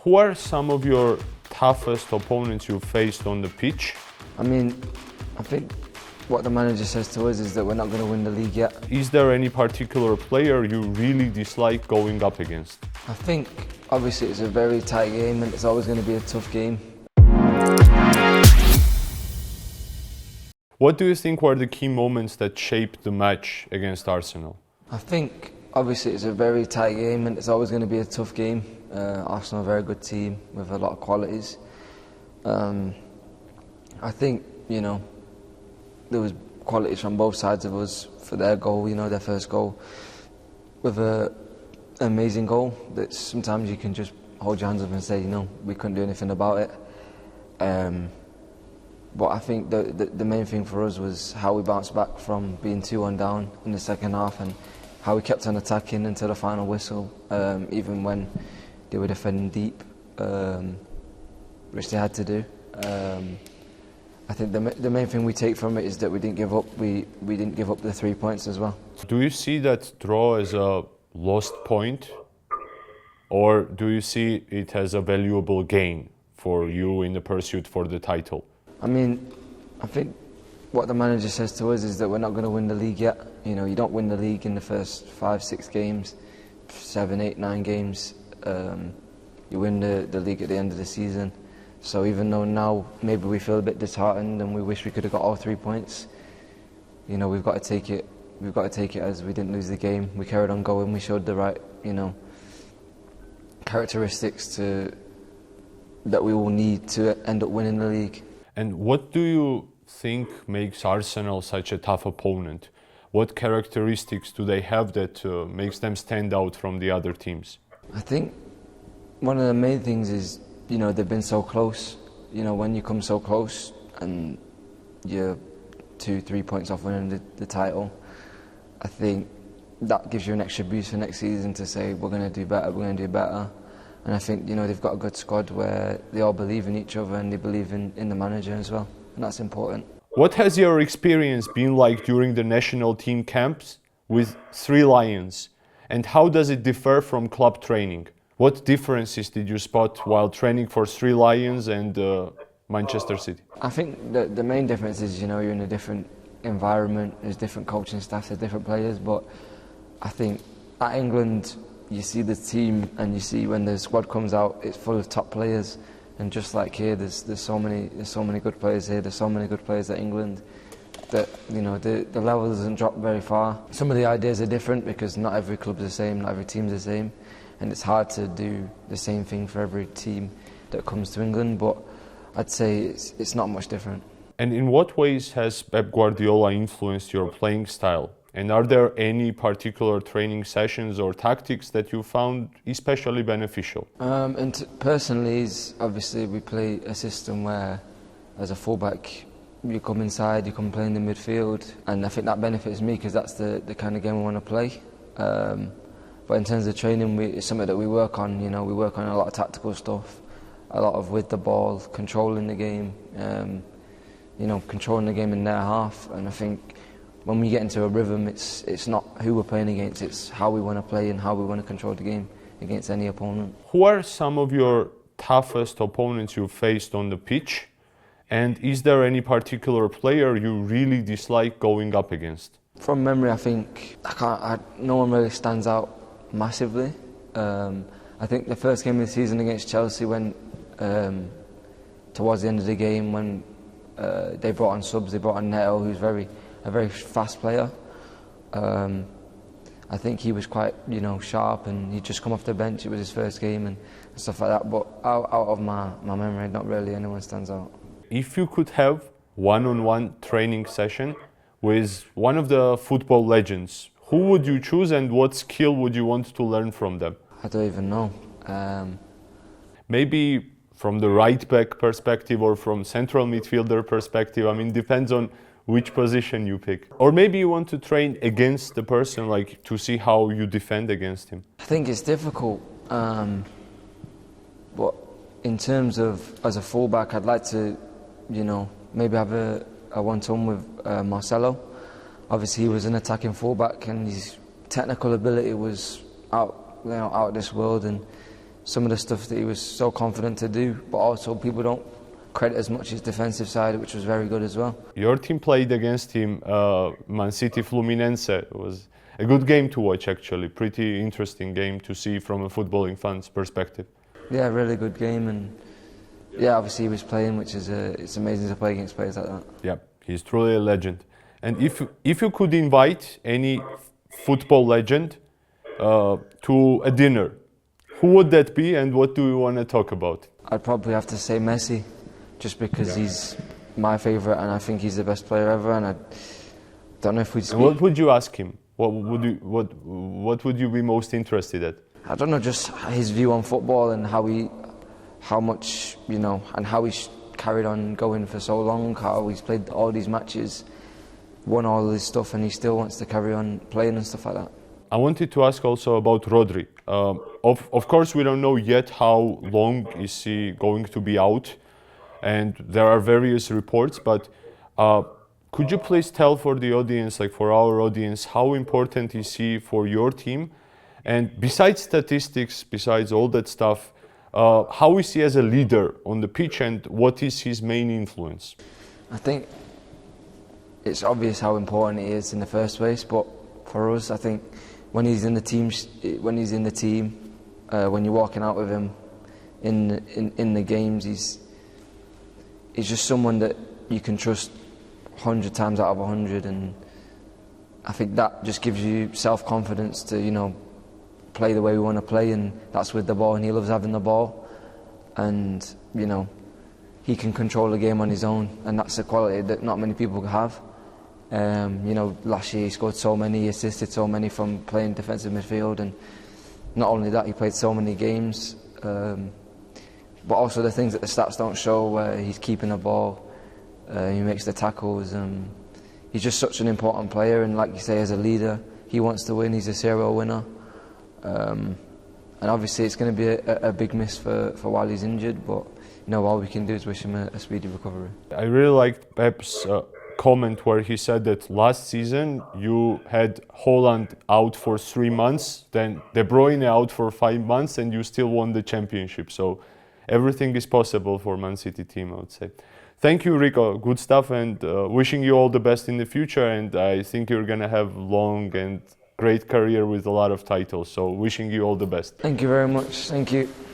Who are some of your toughest opponents you faced on the pitch? I think what the manager says to us is that we're not going to win the league yet. Is there any particular player you really dislike going up against? I think obviously it's a very tight game and it's always going to be a tough game. What do you think were the key moments that shaped the match against Arsenal? I think obviously it's a very tight game and it's always going to be a tough game. Arsenal are a very good team with a lot of qualities. I think, there was qualities from both sides of us for their goal, their first goal, with an amazing goal that sometimes you can just hold your hands up and say, we couldn't do anything about it. But I think the main thing for us was how we bounced back from being 2-1 down in the second half and how we kept on attacking until the final whistle, even when they were defending deep, which they had to do. I think the main thing we take from it is that we didn't give up. We didn't give up the 3 points as well. Do you see that draw as a lost point, or do you see it as a valuable gain for you in the pursuit for the title? I think what the manager says to us is that we're not going to win the league yet. You don't win the league in the first 5-6 games, 7, 8, 9 games. You win the league at the end of the season. So even though now maybe we feel a bit disheartened and we wish we could have got all 3 points, we've got to take it. We've got to take it as we didn't lose the game. We carried on going. We showed the right, characteristics that we will need to end up winning the league. And what do you think makes Arsenal such a tough opponent? What characteristics do they have that makes them stand out from the other teams? I think one of the main things is, they've been so close. When you come so close and you're 2-3 points off winning the title, I think that gives you an extra boost for next season to say we're going to do better, we're going to do better. And I think, they've got a good squad where they all believe in each other and they believe in the manager as well, and that's important. What has your experience been like during the national team camps with 3 Lions? And how does it differ from club training? What differences did you spot while training for 3 Lions and Manchester City? I think the main difference is, you're in a different environment, there's different coaching staff, there's different players, but I think at England, you see the team and you see when the squad comes out, it's full of top players. And just like here, there's so many good players here, there's so many good players at England that, the level doesn't drop very far. Some of the ideas are different because not every club's the same, not every team's the same. And it's hard to do the same thing for every team that comes to England, but I'd say it's not much different. And in what ways has Pep Guardiola influenced your playing style? And are there any particular training sessions or tactics that you found especially beneficial? Personally, obviously we play a system where, as a fullback, you come inside, you can play in the midfield, and I think that benefits me because that's the kind of game we want to play. But in terms of training, it's something that we work on. We work on a lot of tactical stuff, a lot of with the ball, controlling the game, controlling the game in their half. And I think when we get into a rhythm, it's not who we're playing against, it's how we want to play and how we want to control the game against any opponent. Who are some of your toughest opponents you faced on the pitch? And is there any particular player you really dislike going up against? From memory, I think no one really stands out massively. I think the first game of the season against Chelsea, when towards the end of the game, when they brought on subs, they brought on Neto, who's a very fast player. I think he was quite, sharp, and he'd just come off the bench. It was his first game and stuff like that. But out of my memory, not really anyone stands out. If you could have one-on-one training session with one of the football legends, who would you choose and what skill would you want to learn from them? I don't even know. Maybe from the right back perspective or from central midfielder perspective. Depends on which position you pick. Or maybe you want to train against the person, like to see how you defend against him. I think it's difficult. But in terms of as a fullback, I'd like to, maybe have a one-to-one with Marcelo. Obviously, he was an attacking fullback, and his technical ability was out of this world. And some of the stuff that he was so confident to do, but also people don't credit as much his defensive side, which was very good as well. Your team played against him, Man City Fluminense. It was a good game to watch, actually. Pretty interesting game to see from a footballing fan's perspective. Yeah, really good game, and yeah, obviously he was playing, which is it's amazing to play against players like that. Yeah, he's truly a legend. And if you could invite any football legend to a dinner, who would that be, and what do you want to talk about? I'd probably have to say Messi, just because he's my favourite and I think he's the best player ever, and I don't know if we'd speak. And what would you ask him? What would you be most interested at? I don't know, just his view on football and how much, you know, and how he's carried on going for so long, how he's played all these matches, won all this stuff, and he still wants to carry on playing and stuff like that. I wanted to ask also about Rodri. Of course, we don't know yet how long is he going to be out, and there are various reports, but could you please tell for the audience, like for our audience, how important is he for your team? And besides statistics, besides all that stuff, how is he as a leader on the pitch, and what is his main influence? I think it's obvious how important he is in the first place, but for us, I think when he's in the team, when you're walking out with him in the games, he's just someone that you can trust 100 times out of 100, and I think that just gives you self-confidence to, you know, play the way we want to play, and that's with the ball, and he loves having the ball, and, you know, he can control the game on his own, and that's a quality that not many people have. You know, last year he scored so many, he assisted so many from playing defensive midfield, and not only that, he played so many games, but also the things that the stats don't show, where he's keeping the ball, he makes the tackles, he's just such an important player, and like you say, as a leader, he wants to win, he's a serial winner. And obviously it's going to be a big miss for while he's injured, but you know, all we can do is wish him a speedy recovery. I really liked Pep's comment where he said that last season you had Holland out for 3 months, then De Bruyne out for 5 months, and you still won the championship. So everything is possible for Man City team, I would say. Thank you, Riko. Good stuff, and wishing you all the best in the future. And I think you're going to have long and great career with a lot of titles. So wishing you all the best. Thank you very much. Thank you.